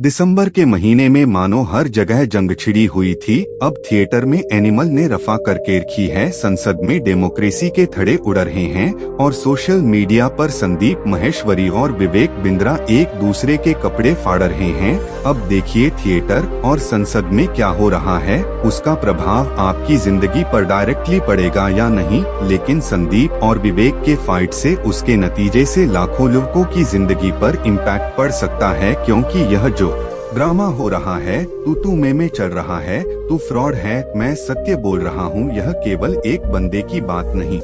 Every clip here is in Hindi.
दिसंबर के महीने में मानो हर जगह जंग छिड़ी हुई थी। अब थिएटर में एनिमल ने रफा करके रखी है, संसद में डेमोक्रेसी के थड़े उड़ रहे हैं और सोशल मीडिया पर संदीप माहेश्वरी और विवेक बिंद्रा एक दूसरे के कपड़े फाड़ रहे हैं। अब देखिए थिएटर और संसद में क्या हो रहा है, उसका प्रभाव आपकी जिंदगी पर डायरेक्टली पड़ेगा या नहीं, लेकिन संदीप और विवेक के फाइट से उसके नतीजे से लाखों लोगों की जिंदगी पर इम्पैक्ट पड़ सकता है, क्योंकि यह जो ड्रामा हो रहा है, तू में चल रहा है, तू फ्रॉड है, मैं सत्य बोल रहा हूँ, यह केवल एक बंदे की बात नहीं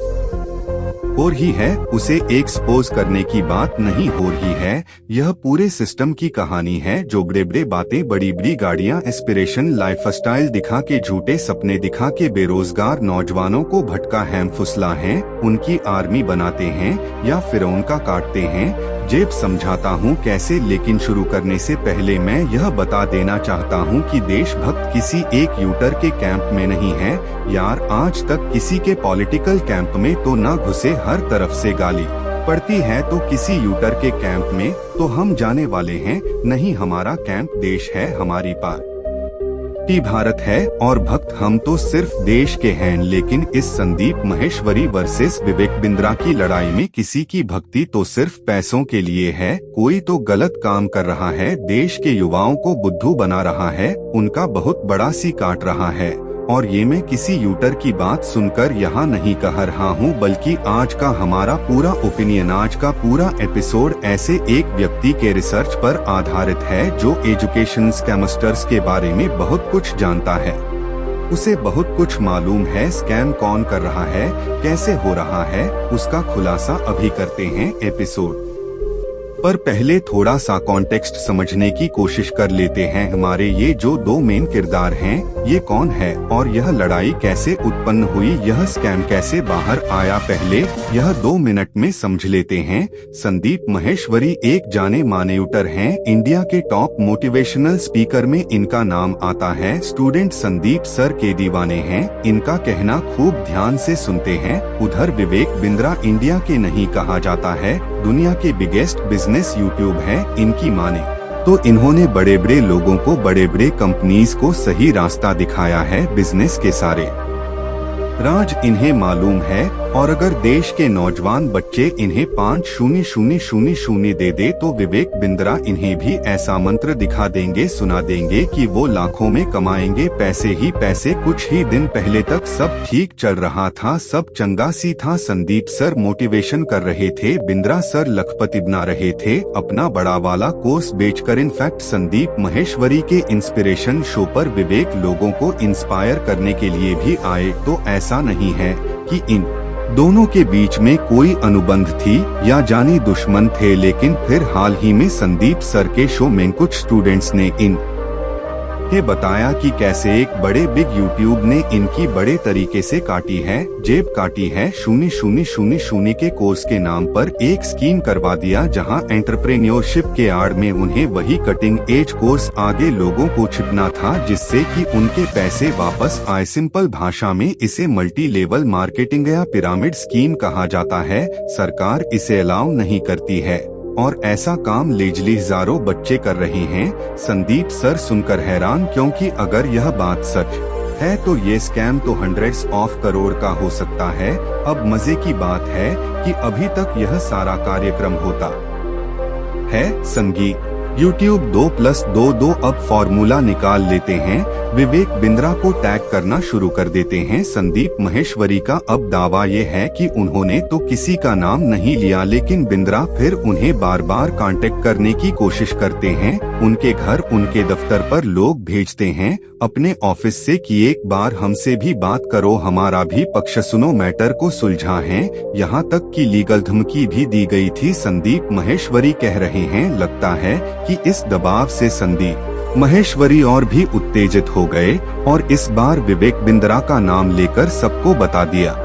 हो रही है, उसे एक्सपोज करने की बात नहीं हो रही है, यह पूरे सिस्टम की कहानी है। जो बड़े बड़े बातें, बड़ी बड़ी गाड़ियाँ, एस्पिरेशन, लाइफस्टाइल दिखा के, झूठे सपने दिखा के बेरोजगार नौजवानों को भटका हैम फुसला है, उनकी आर्मी बनाते हैं या फिर उनका काटते हैं। जेब समझाता हूँ कैसे, लेकिन शुरू करने से पहले मैं यह बता देना चाहता हूँ कि देशभक्त किसी एक यूटर के कैंप में नहीं है यार। आज तक किसी के पॉलिटिकल कैंप में तो ना घुसे, हर तरफ से गाली पड़ती है, तो किसी यूटर के कैंप में तो हम जाने वाले हैं नहीं। हमारा कैंप देश है, हमारी पार्टी भारत है और भक्त हम तो सिर्फ देश के हैं। लेकिन इस संदीप माहेश्वरी वर्सेस विवेक बिंद्रा की लड़ाई में किसी की भक्ति तो सिर्फ पैसों के लिए है, कोई तो गलत काम कर रहा है, देश के युवाओं को बुद्धू बना रहा है, उनका बहुत बड़ा सी काट रहा है। और ये मैं किसी यूटर की बात सुनकर यहाँ नहीं कह रहा हूँ, बल्कि आज का हमारा पूरा ओपिनियन, आज का पूरा एपिसोड ऐसे एक व्यक्ति के रिसर्च पर आधारित है जो एजुकेशन स्कैमस्टर्स के बारे में बहुत कुछ जानता है। उसे बहुत कुछ मालूम है, स्कैम कौन कर रहा है, कैसे हो रहा है, उसका खुलासा अभी करते हैं एपिसोड पर। पहले थोड़ा सा कॉन्टेक्स्ट समझने की कोशिश कर लेते हैं। हमारे ये जो दो मेन किरदार हैं, ये कौन है और यह लड़ाई कैसे उत्पन्न हुई, यह स्कैम कैसे बाहर आया, पहले यह 2 मिनट में समझ लेते हैं। संदीप माहेश्वरी एक जाने माने यूटर हैं, इंडिया के टॉप मोटिवेशनल स्पीकर में इनका नाम आता है। स्टूडेंट संदीप सर के दीवाने हैं, इनका कहना खूब ध्यान से सुनते हैं। उधर विवेक बिंद्रा इंडिया के नहीं कहा जाता है, दुनिया के बिगेस्ट बिजनेस यूट्यूब है इनकी माने तो। इन्होंने बड़े बड़े लोगों को, बड़े बड़े कंपनीज को सही रास्ता दिखाया है, बिजनेस के सारे राज इन्हें मालूम है। और अगर देश के नौजवान बच्चे इन्हें 500000 दे तो विवेक बिंद्रा इन्हें भी ऐसा मंत्र दिखा देंगे, सुना देंगे कि वो लाखों में कमाएंगे, पैसे ही पैसे। कुछ ही दिन पहले तक सब ठीक चल रहा था, सब चंगा सी था। संदीप सर मोटिवेशन कर रहे थे, बिंद्रा सर लखपति बना रहे थे अपना बड़ा वाला कोर्स बेचकर। इनफैक्ट संदीप माहेश्वरी के इंस्पिरेशन शो पर विवेक लोगों को इंस्पायर करने के लिए भी आए। तो ऐसा नहीं है कि इन दोनों के बीच में कोई अनुबंध थी या जानी दुश्मन थे, लेकिन फिर हाल ही में संदीप सर के शो में कुछ स्टूडेंट्स ने ये बताया कि कैसे एक बड़े बिग यूट्यूब ने इनकी बड़े तरीके से काटी है, जेब काटी है। 000 के कोर्स के नाम पर एक स्कीम करवा दिया, जहां एंटरप्रेन्योरशिप के आड़ में उन्हें वही कटिंग एज कोर्स आगे लोगों को छिपना था, जिससे कि उनके पैसे वापस आए। सिंपल भाषा में इसे मल्टी लेवल मार्केटिंग या पिरामिड स्कीम कहा जाता है। सरकार इसे अलाउ नहीं करती है और ऐसा काम लेजली हजारों बच्चे कर रहे हैं। संदीप सर सुनकर हैरान, क्योंकि अगर यह बात सच है तो ये स्कैम तो हंड्रेड्स ऑफ करोड़ का हो सकता है। अब मजे की बात है कि अभी तक यह सारा कार्यक्रम होता है। संगीत YouTube 2+2 अब फॉर्मूला निकाल लेते हैं, विवेक बिंद्रा को टैग करना शुरू कर देते हैं। संदीप माहेश्वरी का अब दावा ये है कि उन्होंने तो किसी का नाम नहीं लिया, लेकिन बिंद्रा फिर उन्हें बार बार कांटेक्ट करने की कोशिश करते हैं। उनके घर, उनके दफ्तर पर लोग भेजते हैं अपने ऑफिस से कि एक बार हमसे भी बात करो, हमारा भी पक्ष सुनो, मैटर को सुलझा है। यहाँ तक कि लीगल धमकी भी दी गई थी। संदीप माहेश्वरी कह रहे हैं, लगता है कि इस दबाव से संदीप माहेश्वरी और भी उत्तेजित हो गए और इस बार विवेक बिंद्रा का नाम लेकर सबको बता दिया।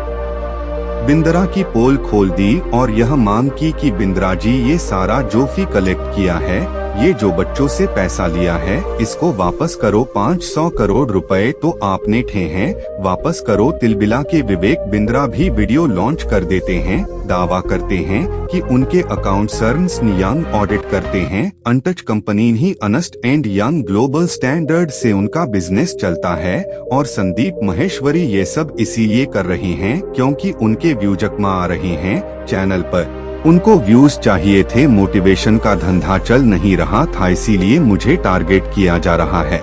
बिंद्रा की पोल खोल दी और यह मांग की कि बिंद्रा जी, ये सारा जो फी कलेक्ट किया है ये जो बच्चों से पैसा लिया है इसको वापस करो। 500 करोड़ रुपए तो आपने ठे हैं, वापस करो। तिलबिला के विवेक बिंद्रा भी वीडियो लॉन्च कर देते हैं, दावा करते हैं कि उनके अकाउंट्स अर्न्स्ट यंग ऑडिट करते हैं। अनटच कंपनी ही Ernst and Young global standard से उनका बिजनेस चलता है और संदीप माहेश्वरी ये सब इसीलिए कर रहे हैं क्योंकि उनके व्यू जकमा आ रहे हैं चैनल पर। उनको व्यूज चाहिए थे, मोटिवेशन का धंधा चल नहीं रहा था, इसीलिए मुझे टारगेट किया जा रहा है।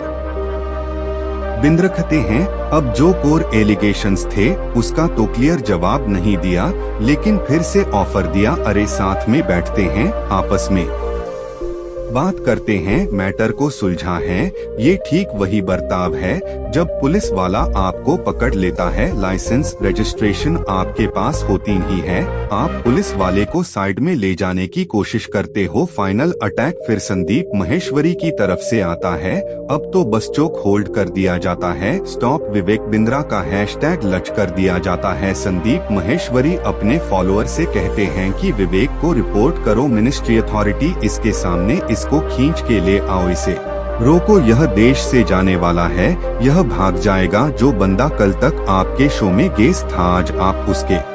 बिंद्र कहते हैं अब जो कोर एलिगेशंस थे उसका तो क्लियर जवाब नहीं दिया, लेकिन फिर से ऑफर दिया, अरे साथ में बैठते हैं, आपस में बात करते हैं, मैटर को सुलझा है। ये ठीक वही बर्ताव है जब पुलिस वाला आपको पकड़ लेता है, लाइसेंस रजिस्ट्रेशन आपके पास होती ही है, आप पुलिस वाले को साइड में ले जाने की कोशिश करते हो। फाइनल अटैक फिर संदीप माहेश्वरी की तरफ से आता है। अब तो बस चौक होल्ड कर दिया जाता है, स्टॉप विवेक बिंद्रा का हैशटैग लच कर दिया जाता है। संदीप माहेश्वरी अपने फॉलोअर से कहते हैं कि विवेक को रिपोर्ट करो मिनिस्ट्री अथॉरिटी, इसके सामने इसको खींच के ले आओ, इसे रोको, यह देश से जाने वाला है, यह भाग जाएगा। जो बंदा कल तक आपके शो में गेस्ट था आज आप उसके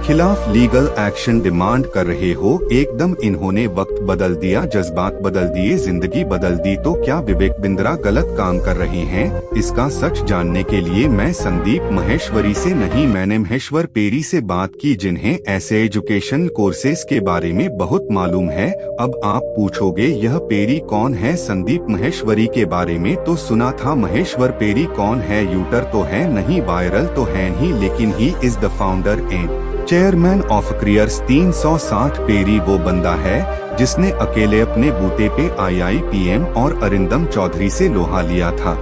खिलाफ लीगल एक्शन डिमांड कर रहे हो। एकदम इन्होंने वक्त बदल दिया, जज्बात बदल दिए, जिंदगी बदल दी। तो क्या विवेक बिंद्रा गलत काम कर रहे हैं? इसका सच जानने के लिए मैं संदीप माहेश्वरी से नहीं, मैंने महेश्वर पेरी से बात की जिन्हें ऐसे एजुकेशन कोर्सेज के बारे में बहुत मालूम है। अब आप पूछोगे यह पेरी कौन है? संदीप माहेश्वरी के बारे में तो सुना था, महेश्वर पेरी कौन है? यूटर तो है नहीं, वायरल तो है ही, लेकिन he is the founder and chairman of careers 360। पेरी वो बंदा है जिसने अकेले अपने बूते पे IIPM और अरिंदम चौधरी से लोहा लिया था।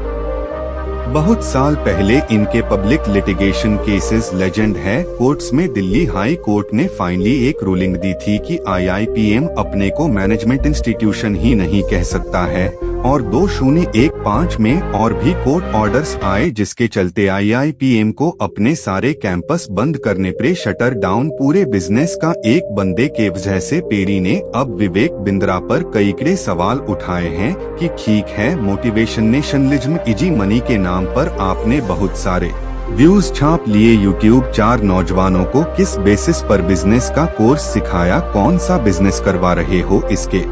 बहुत साल पहले इनके पब्लिक लिटिगेशन केसेस लेजेंड है। कोर्ट्स में दिल्ली हाई कोर्ट ने फाइनली एक रूलिंग दी थी कि IIPM अपने को मैनेजमेंट इंस्टीट्यूशन ही नहीं कह सकता है, और 2015 में और भी कोर्ट ऑर्डर्स आए जिसके चलते IIPM को अपने सारे कैंपस बंद करने पड़े, शटर डाउन पूरे बिजनेस का एक बंदे के वजह से। पेरी ने अब विवेक बिंद्रा पर कई सवाल उठाए हैं कि ठीक है, मोटिवेशन नेशनलिज्म इजी मनी के नाम पर आपने बहुत सारे व्यूज छाप लिए। यूट्यूब 4 नौजवानों को किस बेसिस पर बिजनेस का कोर्स सिखाया, कौन सा बिजनेस करवा रहे हो, इसके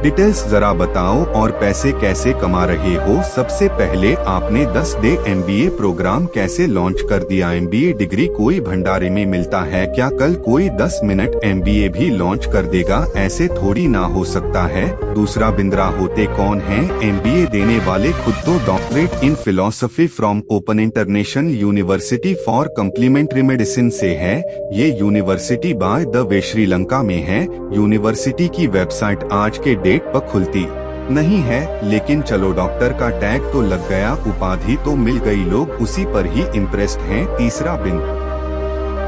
डिटेल्स जरा बताओ और पैसे कैसे कमा रहे हो। सबसे पहले आपने 10 डे MBA प्रोग्राम कैसे लॉन्च कर दिया? MBA डिग्री कोई भंडारे में मिलता है क्या? कल कोई 10 मिनट MBA भी लॉन्च कर देगा, ऐसे थोड़ी ना हो सकता है। दूसरा, बिंद्रा होते कौन हैं? MBA देने वाले खुद तो doctorate in philosophy from open international university for complementary medicine से है। ये university by the way Sri Lanka में है। यूनिवर्सिटी की वेबसाइट आज के डेट पर खुलती नहीं है, लेकिन चलो डॉक्टर का टैग तो लग गया, उपाधि तो मिल गई, लोग उसी पर ही इम्प्रेस्ड हैं। तीसरा, बिंद्रा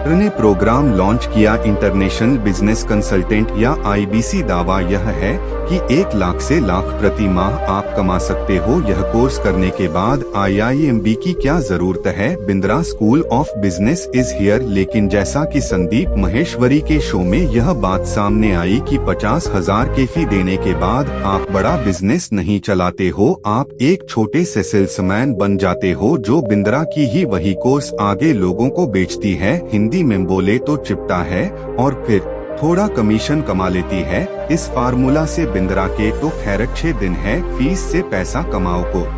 ने प्रोग्राम लॉन्च किया इंटरनेशनल बिजनेस कंसल्टेंट या IBC। दावा यह है कि 1 लाख से लाख प्रति माह आप कमा सकते हो। यह कोर्स करने के बाद IIMB की क्या जरूरत है? Bindra school of business is here. लेकिन जैसा कि संदीप माहेश्वरी के शो में यह बात सामने आई कि 50,000 के फी देने के बाद आप बड़ा बिजनेस नहीं चलाते हो, आप एक छोटे से सेल्समैन बन जाते हो जो बिंद्रा की ही वही कोर्स आगे लोगों को बेचती है। हिंदी में बोले तो चिपटा है और फिर थोड़ा कमीशन कमा लेती है। इस फार्मूला से बिंद्रा के तो खैर अच्छे दिन है, फीस से पैसा कमाओ को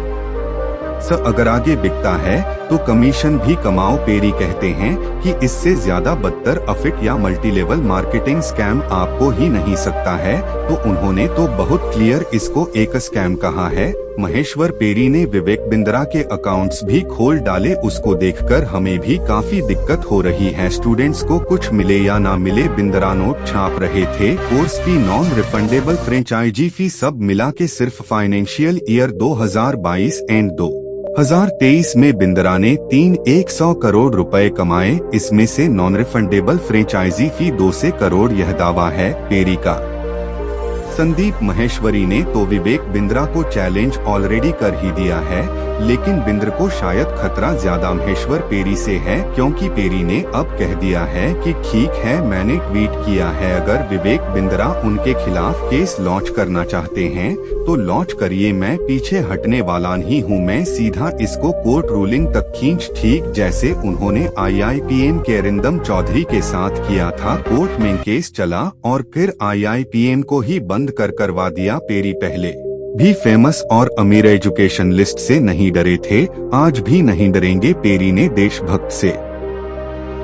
अगर आगे बिकता है तो कमीशन भी कमाओ। पेरी कहते हैं कि इससे ज्यादा बदतर अफिट या मल्टीलेवल मार्केटिंग स्कैम आपको ही नहीं सकता है, तो उन्होंने तो बहुत क्लियर इसको एक स्कैम कहा है। महेश्वर पेरी ने विवेक बिंद्रा के अकाउंट्स भी खोल डाले, उसको देखकर हमें भी काफी दिक्कत हो रही है। स्टूडेंट्स को कुछ मिले या ना मिले, बिंद्रा नोट छाप रहे थे, course fee, non refundable franchisee fee, सब मिला के सिर्फ फाइनेंशियल ईयर 2022 एंड 2023 में बिंद्रा ने 100 करोड़ रुपए कमाए। इसमें से non refundable franchisee fee 200 crore, यह दावा है पेरी का। संदीप माहेश्वरी ने तो विवेक बिंद्रा को चैलेंज ऑलरेडी कर ही दिया है लेकिन बिंद्र को शायद खतरा ज्यादा महेश्वर पेरी से है, क्योंकि पेरी ने अब कह दिया है कि ठीक है, मैंने ट्वीट किया है, अगर विवेक बिंद्रा उनके खिलाफ केस लॉन्च करना चाहते हैं तो लॉन्च करिए, मैं पीछे हटने वाला नहीं हूँ, मैं सीधा इसको कोर्ट रूलिंग तक खींच, ठीक जैसे उन्होंने IIPM के अरिंदम चौधरी के साथ किया था। कोर्ट में केस चला और फिर IIPM को ही बंद करवा दिया। पेरी पहले भी फेमस और अमीर एजुकेशन लिस्ट से नहीं डरे थे, आज भी नहीं डरेंगे। पेरी ने देशभक्त से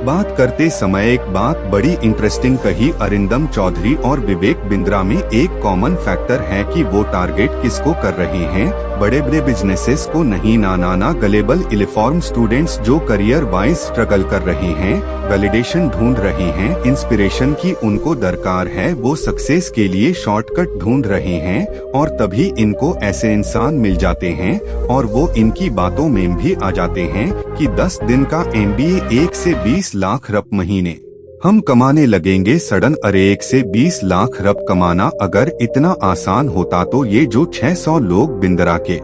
बात करते समय एक बात बड़ी इंटरेस्टिंग कही, अरिंदम चौधरी और विवेक बिंद्रा में एक कॉमन फैक्टर है कि वो टारगेट किसको कर रहे हैं, बड़े बड़े बिजनेसेस को नहीं, ना गलेबल इलेफॉर्म स्टूडेंट्स जो करियर वाइज स्ट्रगल कर रहे हैं, वैलिडेशन ढूंढ रहे हैं, इंस्पिरेशन की उनको दरकार है, वो सक्सेस के लिए शॉर्टकट ढूंढ रहे हैं और तभी इनको ऐसे इंसान मिल जाते हैं और वो इनकी बातों में भी आ जाते हैं कि 10 दिन का MBA 1 से 20 लाख रप महीने हम कमाने लगेंगे सडन। अरे 1 से 20 लाख रप कमाना अगर इतना आसान होता तो ये जो 600 लोग बिंद्रा के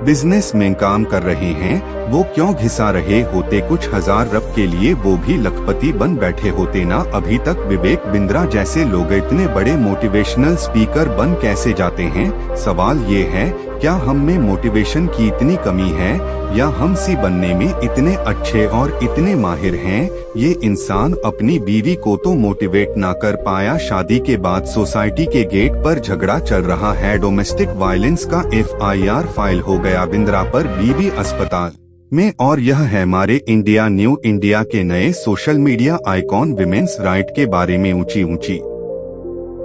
बिजनेस में काम कर रहे हैं वो क्यों घिसा रहे होते, कुछ हजार रप के लिए वो भी लखपति बन बैठे होते ना। अभी तक विवेक बिंद्रा जैसे लोग इतने बड़े मोटिवेशनल स्पीकर बन कैसे जाते हैं? सवाल ये है, क्या हम में मोटिवेशन की इतनी कमी है या हम सी बनने में इतने अच्छे और इतने माहिर हैं? ये इंसान अपनी बीवी को तो मोटिवेट ना कर पाया, शादी के बाद सोसाइटी के गेट पर झगड़ा चल रहा है, डोमेस्टिक वायलेंस का FIR फाइल हो गया बिंद्रा पर, बीवी अस्पताल में। और यह है हमारे इंडिया न्यू इंडिया के नए social media icon women's right के बारे में ऊंची ऊंची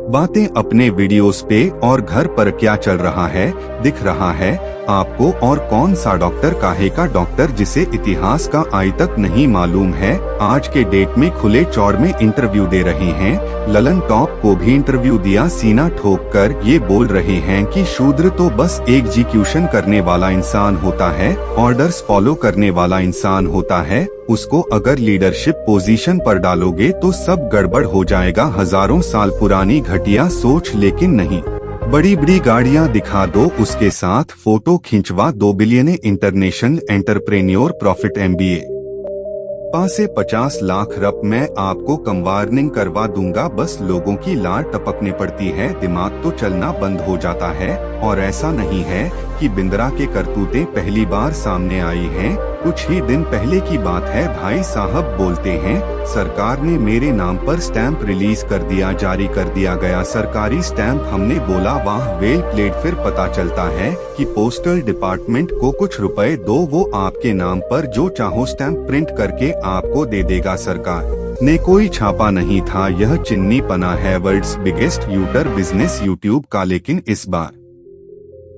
बातें अपने वीडियोस पे, और घर पर क्या चल रहा है दिख रहा है आपको? और कौन सा डॉक्टर, काहे का डॉक्टर जिसे इतिहास का आज तक नहीं मालूम है, आज के डेट में खुले चौड़ में इंटरव्यू दे रहे हैं। ललन टॉप को भी इंटरव्यू दिया, सीना ठोक कर ये बोल रहे हैं कि शूद्र तो बस एग्जीक्यूशन करने वाला इंसान होता है, ऑर्डर्स फॉलो करने वाला इंसान होता है, उसको अगर लीडरशिप पोजीशन पर डालोगे तो सब गड़बड़ हो जाएगा। हजारों साल पुरानी घटिया सोच, लेकिन नहीं, बड़ी बड़ी गाड़ियां दिखा दो, उसके साथ फोटो खिंचवा दो, billion international entrepreneur profit MBA पास से 50 लाख रप मैं आपको कम वार्निंग करवा दूंगा, बस लोगों की लार टपकने पड़ती है, दिमाग तो चलना बंद हो जाता है। और ऐसा नहीं है कि बिंद्रा के करतूतें पहली बार सामने आई हैं, कुछ ही दिन पहले की बात है। भाई साहब बोलते हैं, सरकार ने मेरे नाम पर स्टैंप रिलीज कर दिया, जारी कर दिया गया सरकारी स्टैंप। हमने बोला वाह वेल प्लेड। फिर पता चलता है कि पोस्टल डिपार्टमेंट को कुछ रुपए दो, वो आपके नाम पर जो चाहो स्टैंप प्रिंट करके आपको दे देगा। सरकार ने कोई छापा नहीं था, यह चिन्नी पना है वर्ल्ड्स बिगेस्ट यूटर बिजनेस यूट्यूब का। लेकिन इस बार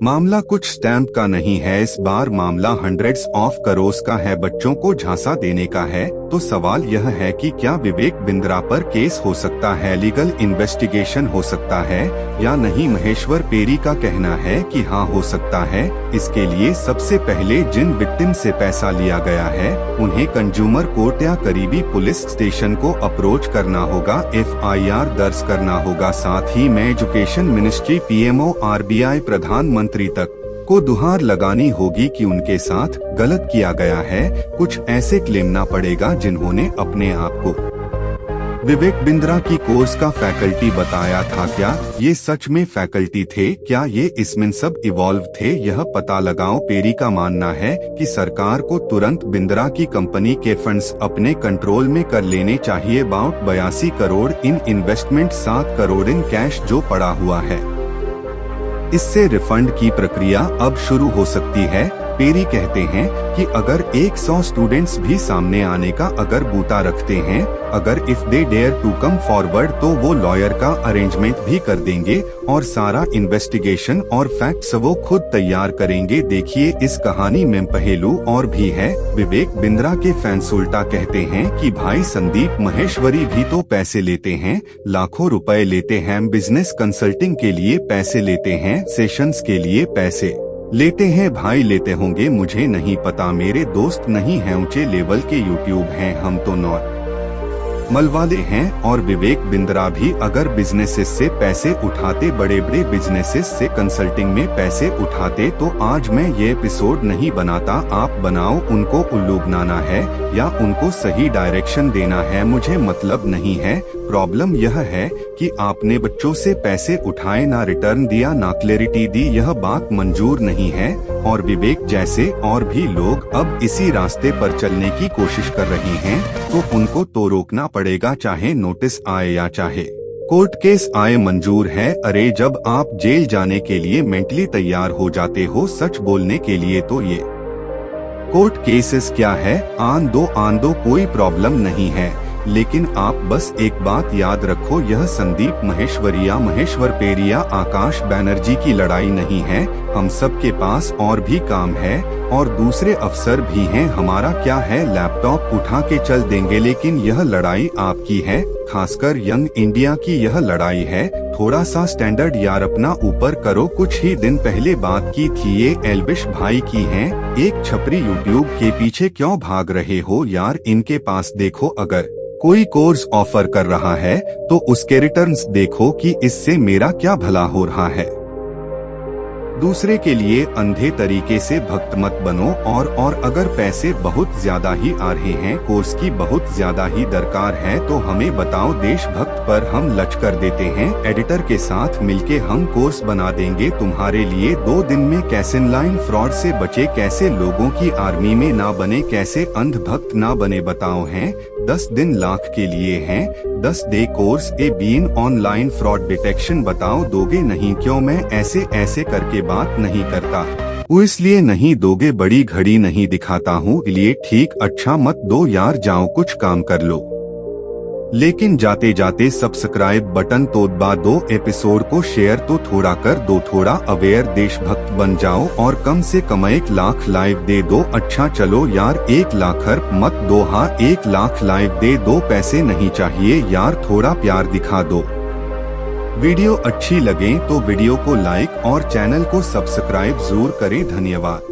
मामला कुछ स्टैंप का नहीं है, इस बार मामला हंड्रेड्स ऑफ करोड़ का है, बच्चों को झांसा देने का है। तो सवाल यह है कि क्या विवेक बिंद्रा पर केस हो सकता है, लीगल इन्वेस्टिगेशन हो सकता है या नहीं? महेश्वर पेरी का कहना है कि हाँ हो सकता है। इसके लिए सबसे पहले जिन विक्टिम से पैसा लिया गया है उन्हें कंज्यूमर कोर्ट या करीबी पुलिस स्टेशन को अप्रोच करना होगा, FIR दर्ज करना होगा। साथ ही में एजुकेशन मिनिस्ट्री, PMO, RBI प्रधानमंत्री तक को दुहार लगानी होगी कि उनके साथ गलत किया गया है। कुछ ऐसे क्लेम ना पड़ेगा जिन्होंने अपने आप को विवेक बिंद्रा की कोर्स का फैकल्टी बताया था। क्या ये सच में फैकल्टी थे? क्या ये इसमें सब इवॉल्व थे? यह पता लगाओ। पेरी का मानना है कि सरकार को तुरंत बिंद्रा की कंपनी के फंड्स अपने कंट्रोल में कर लेने चाहिए। About 82 crore in investment, 7 crore in cash जो पड़ा हुआ है, इससे रिफंड की प्रक्रिया अब शुरू हो सकती है। पेरी कहते हैं कि अगर 100 स्टूडेंट्स भी सामने आने का अगर बूता रखते हैं, अगर if they dare to come forward, तो वो लॉयर का अरेंजमेंट भी कर देंगे और सारा इन्वेस्टिगेशन और फैक्ट्स वो खुद तैयार करेंगे। देखिए इस कहानी में पहलू और भी है। विवेक बिंद्रा के फैंस उल्टा कहते हैं कि भाई संदीप महेश्वरी भी तो पैसे लेते हैं, लाखों रुपए लेते हैं, बिजनेस कंसल्टिंग के लिए पैसे लेते हैं, सेशंस के लिए पैसे लेते हैं। भाई लेते होंगे, मुझे नहीं पता, मेरे दोस्त नहीं हैं ऊंचे लेवल के, यूट्यूब हैं, हम तो मलवाले हैं और विवेक बिंद्रा भी अगर बिजनेसेस से पैसे उठाते, बड़े बड़े बिजनेसेस से कंसल्टिंग में पैसे उठाते, तो आज मैं ये एपिसोड नहीं बनाता। आप बनाओ, उनको उल्लू बनाना है या उनको सही डायरेक्शन देना है, मुझे मतलब नहीं है। प्रॉब्लम यह है कि आपने बच्चों से पैसे उठाए, ना रिटर्न दिया, ना क्लैरिटी दी, यह बात मंजूर नहीं है। और विवेक जैसे और भी लोग अब इसी रास्ते पर चलने की कोशिश कर रहे हैं, तो उनको तो रोकना पड़ेगा, चाहे नोटिस आए या चाहे कोर्ट केस आए, मंजूर है। अरे जब आप जेल जाने के लिए मेंटली तैयार हो जाते हो सच बोलने के लिए, तो ये कोर्ट केसेस क्या है, आन दो, कोई प्रॉब्लम नहीं है। लेकिन आप बस एक बात याद रखो, यह संदीप महेश्वर पेरिया, आकाश बैनर्जी की लड़ाई नहीं है। हम सब के पास और भी काम है और दूसरे अफसर भी हैं। हमारा क्या है, लैपटॉप उठा के चल देंगे, लेकिन यह लड़ाई आपकी है, खासकर यंग इंडिया की यह लड़ाई है। थोड़ा सा स्टैंडर्ड यार अपना ऊपर करो। कुछ ही दिन पहले बात की थी ये एल्विश भाई की हैं, एक छपरी यूट्यूब के पीछे क्यों भाग रहे हो यार, इनके पास देखो, अगर कोई कोर्स ऑफर कर रहा है तो उसके रिटर्न्स देखो कि इससे मेरा क्या भला हो रहा है। दूसरे के लिए अंधे तरीके से भक्त मत बनो। और अगर पैसे बहुत ज्यादा ही आ रहे हैं, कोर्स की बहुत ज्यादा ही दरकार है, तो हमें बताओ, देशभक्त पर हम लच कर देते हैं। एडिटर के साथ मिलके हम कोर्स बना देंगे तुम्हारे लिए। 2 दिन में कैसे ऑनलाइन फ्रॉड से बचे, कैसे लोगों की आर्मी में ना बने, कैसे अंधभक्त ना बने, बताओ हैं। 10 दिन लाख के लिए हैं, 10 डे कोर्स ए बीन ऑनलाइन फ्रॉड डिटेक्शन, बताओ दोगे नहीं क्यों? मैं ऐसे करके बात नहीं करता, वो इसलिए नहीं दोगे, बड़ी घड़ी नहीं दिखाता हूँ, इसलिए ठीक, अच्छा मत दो यार, जाओ कुछ काम कर लो। लेकिन जाते जाते सब्सक्राइब बटन तो दबा दो, एपिसोड को शेयर तो थोड़ा कर दो, थोड़ा अवेयर देशभक्त बन जाओ और कम से कम 1 लाख लाइव दे दो। अच्छा चलो यार, 1 लाख मत दो, हाँ 1 लाख लाइव दे दो, पैसे नहीं चाहिए यार, थोड़ा प्यार दिखा दो। वीडियो अच्छी लगे तो वीडियो को लाइक और चैनल को सब्सक्राइब जरूर करें। धन्यवाद।